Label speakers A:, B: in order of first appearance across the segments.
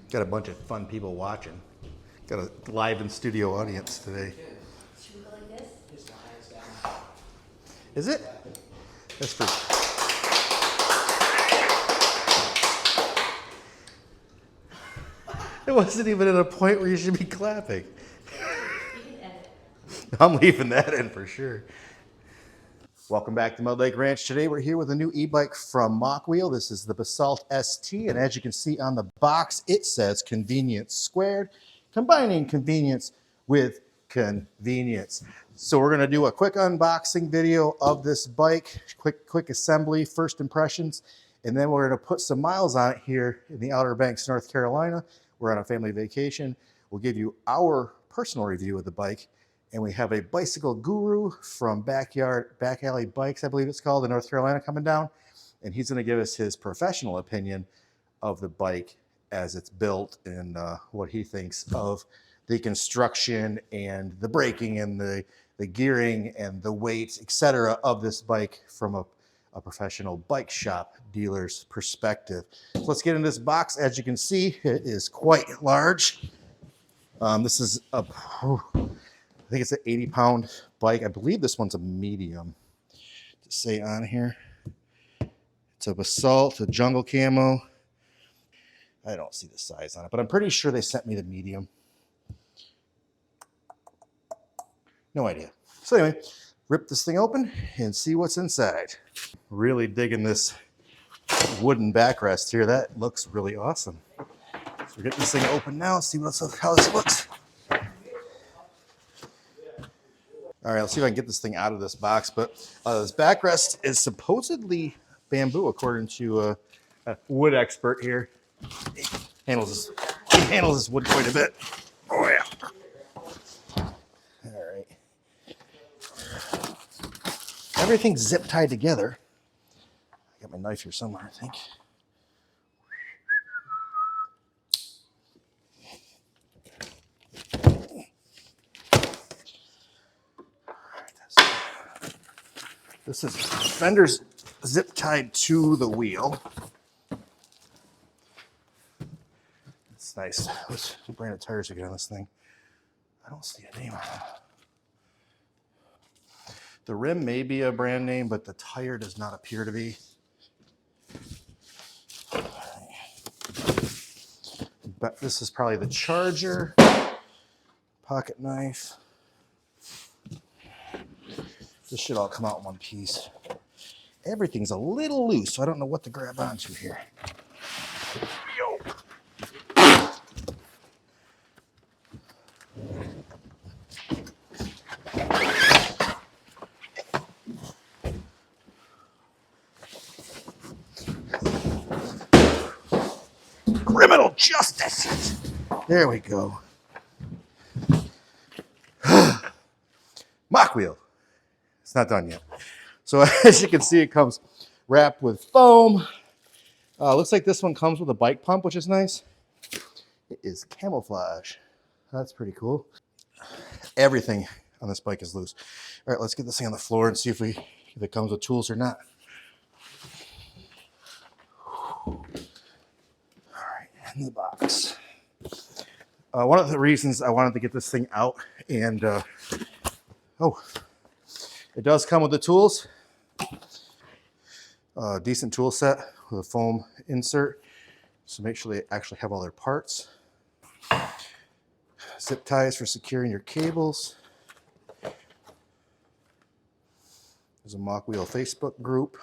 A: Got a bunch of fun people watching. Got a live in studio audience today.
B: Should we go like this?
A: Is it? That's pretty. It wasn't even at a point where you should be clapping. I'm leaving that in for sure. Welcome back to Mud Lake Ranch. Today we're here with a new e-bike from Mokwheel. This is the Basalt ST, and as you can see on the box, it says convenience squared, combining convenience with convenience. So we're gonna do a quick unboxing video of this bike, quick assembly, first impressions, and then we're gonna put some miles on it here in the Outer Banks, North Carolina. We're on a family vacation. We'll give you our personal review of the bike. And we have a bicycle guru from Back Alley Bikes, I believe it's called, in North Carolina coming down. And he's going to give us his professional opinion of the bike as it's built and what he thinks of the construction and the braking and the gearing and the weight, etc. of this bike from a professional bike shop dealer's perspective. So let's get in this box. As you can see, it is quite large. This is a... I think it's an 80-pound bike. I believe this one's a medium. To say on here, it's a Basalt, a jungle camo. I don't see the size on it, but I'm pretty sure they sent me the medium. No idea. So anyway, rip this thing open and see what's inside. Really digging this wooden backrest here. That looks really awesome. So we're getting this thing open now. See how this looks. All right, let's see if I can get this thing out of this box. But this backrest is supposedly bamboo, according to a wood expert here. He handles this wood quite a bit. Oh yeah. All right. Everything's zip tied together. I got my knife here somewhere, I think. This is fender's zip tied to the wheel. It's nice. What brand of tires we get on this thing? I don't see a name on it. The rim may be a brand name, but the tire does not appear to be. But this is probably the charger. Pocket knife. This should all come out in one piece. Everything's a little loose, so I don't know what to grab onto here. Yo. Criminal justice. There we go. Mokwheel. It's not done yet. So as you can see, it comes wrapped with foam. Looks like this one comes with a bike pump, which is nice. It is camouflage. That's pretty cool. Everything on this bike is loose. All right, let's get this thing on the floor and see if it comes with tools or not. All right, in the box. One of the reasons I wanted to get this thing out and it does come with the tools. Decent tool set with a foam insert. So make sure they actually have all their parts. Zip ties for securing your cables. There's a Mokwheel Facebook group.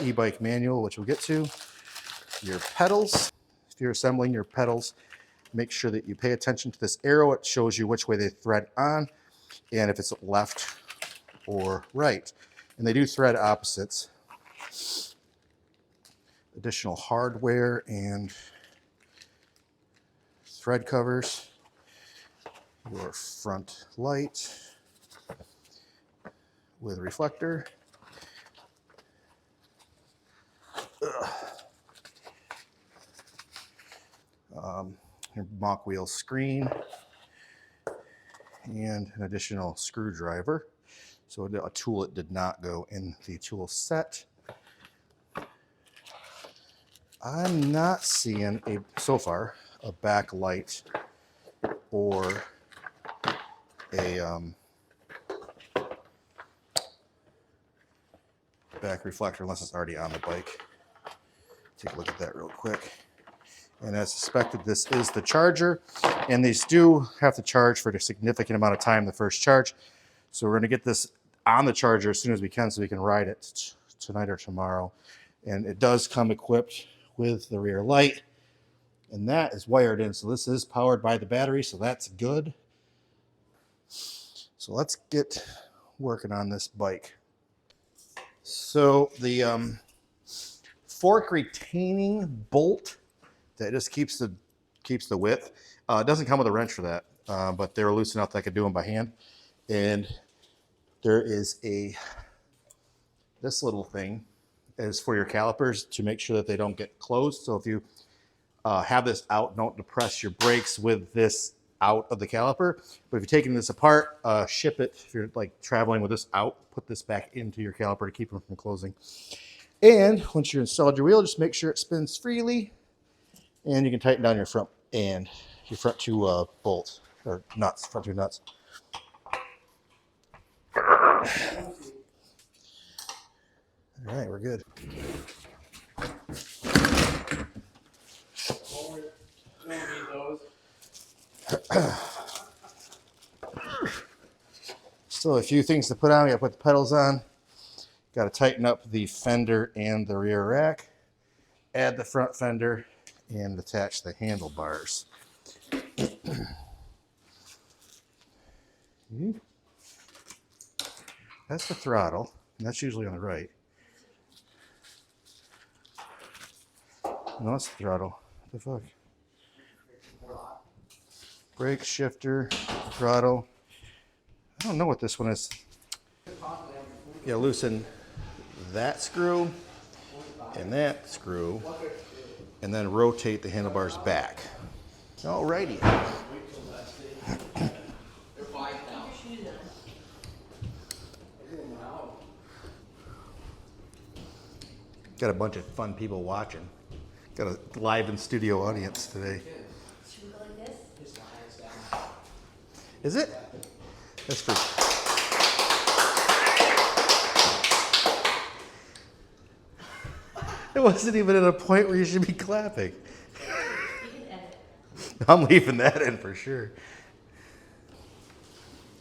A: E-bike manual, which we'll get to. Your pedals. If you're assembling your pedals, make sure that you pay attention to this arrow. It shows you which way they thread on and if it's left or right. And they do thread opposites. Additional hardware and thread covers. Your front light with reflector. Your Mokwheel screen and an additional screwdriver. So a tool that did not go in the tool set. I'm not seeing so far a backlight or a back reflector unless it's already on the bike. Take a look at that real quick. And as suspected, this is the charger, and these do have to charge for a significant amount of time the first charge. So we're going to get this on the charger as soon as we can so we can ride it tonight or tomorrow. And it does come equipped with the rear light, and that is wired in. So this is powered by the battery, so that's good. So let's get working on this bike. So the fork retaining bolt that just keeps the width. It doesn't come with a wrench for that, but they were loose enough that I could do them by hand. And there is this little thing is for your calipers to make sure that they don't get closed. So if you have this out, don't depress your brakes with this out of the caliper. But if you're taking this apart, ship it. If you're like traveling with this out, put this back into your caliper to keep them from closing. And once you're installed your wheel, just make sure it spins freely. And you can tighten down your front two bolts or nuts, front two nuts. All right, we're good. Still a few things to put on. We got to put the pedals on. Got to tighten up the fender and the rear rack. Add the front fender and attach the handlebars. That's the throttle, and that's usually on the right. No, that's the throttle. What the fuck? Brake, shifter, throttle. I don't know what this one is. Yeah, loosen that screw and that screw, and then rotate the handlebars back. Alrighty. Got a bunch of fun people watching. Got a live in studio audience today.
B: Should we go like this?
A: Is it? That's for. It wasn't even at a point where you should be clapping. I'm leaving that in for sure.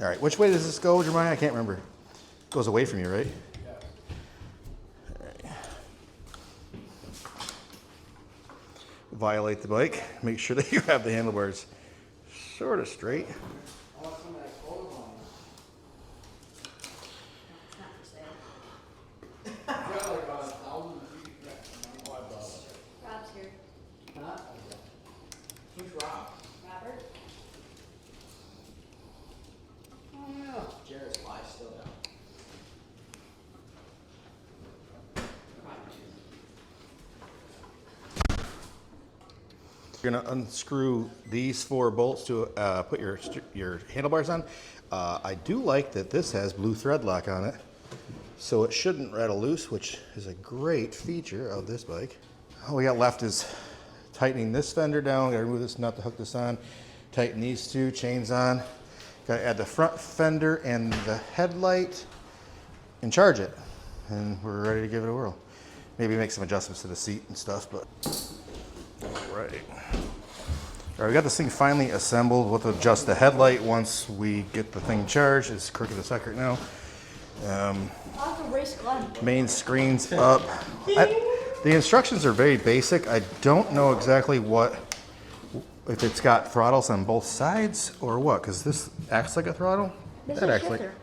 A: All right, which way does this go, Jeremiah? I can't remember. It goes away from you, right?
C: Yeah.
A: All right. Violate the bike. Make sure that you have the handlebars sort of straight.
C: I want some of that clothes on.
B: It's not for sale.
C: Got like about 1,000 feet. Yeah,
B: Rob's here.
C: huh? Who's Rob?
B: Robert?
C: Oh yeah. Jared's live still down.
A: You're gonna unscrew these 4 bolts to put your handlebars on. I do like that this has blue thread lock on it, so it shouldn't rattle loose, which is a great feature of this bike. All we got left is tightening this fender down. Gotta remove this nut to hook this on. Tighten these 2 chains on. Gotta add the front fender and the headlight and charge it. And we're ready to give it a whirl. Maybe make some adjustments to the seat and stuff, but all right. All right, we got this thing finally assembled. We'll have to adjust the headlight once we get the thing charged. It's crooked as heck right now.
B: I'll have to race Glenn.
A: Main screen's up. The instructions are very basic. I don't know exactly if it's got throttles on both sides or what, because this acts like a throttle.
B: This
A: That
B: is
A: acts like.
B: shifter.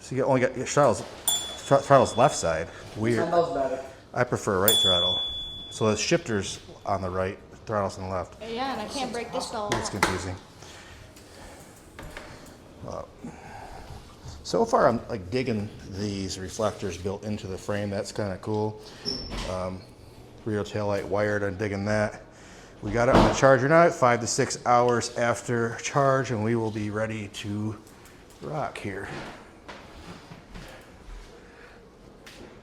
A: So you only got your throttle's left side. Weird.
C: Smells better.
A: I prefer right throttle. So the shifter's on the right, throttle's on the left.
B: Yeah, and I can't break this bell.
A: It's confusing. So far, I'm like digging these reflectors built into the frame. That's kind of cool. Rear taillight wired. I'm digging that. We got it on the charger now at 5 to 6 hours after charge, and we will be ready to rock here.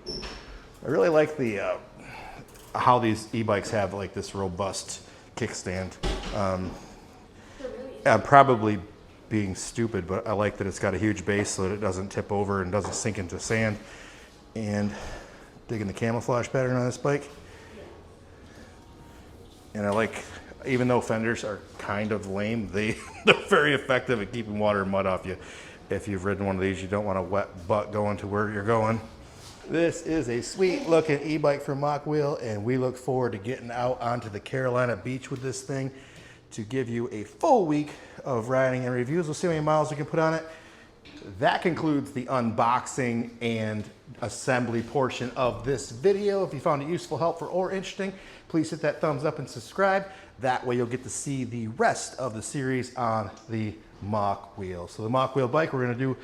A: I really like the how these e-bikes have like this robust kickstand. I'm probably being stupid, but I like that it's got a huge base so that it doesn't tip over and doesn't sink into sand. And digging the camouflage pattern on this bike. And I like, even though fenders are kind of lame, they're very effective at keeping water and mud off you. If you've ridden one of these, you don't want a wet butt going to where you're going. This is a sweet looking e-bike from Mokwheel, and we look forward to getting out onto the Carolina beach with this thing to give you a full week of riding and reviews. We'll see how many miles we can put on it. That concludes the unboxing and assembly portion of this video. If you found it useful, helpful, or interesting, please hit that thumbs up and subscribe. That way you'll get to see the rest of the series on the Mokwheel. So the Mokwheel bike, we're gonna do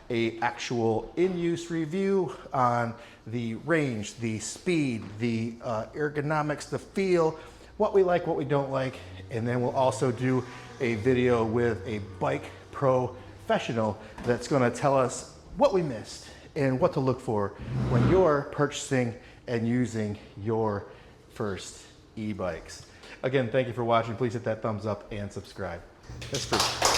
A: a actual in-use review on the range, the speed, the ergonomics, the feel, what we like, what we don't like, and then we'll also do a video with a bike professional that's gonna tell us what we missed and what to look for when you're purchasing and using your first e-bikes. Again, thank you for watching. Please hit that thumbs up and subscribe. That's free.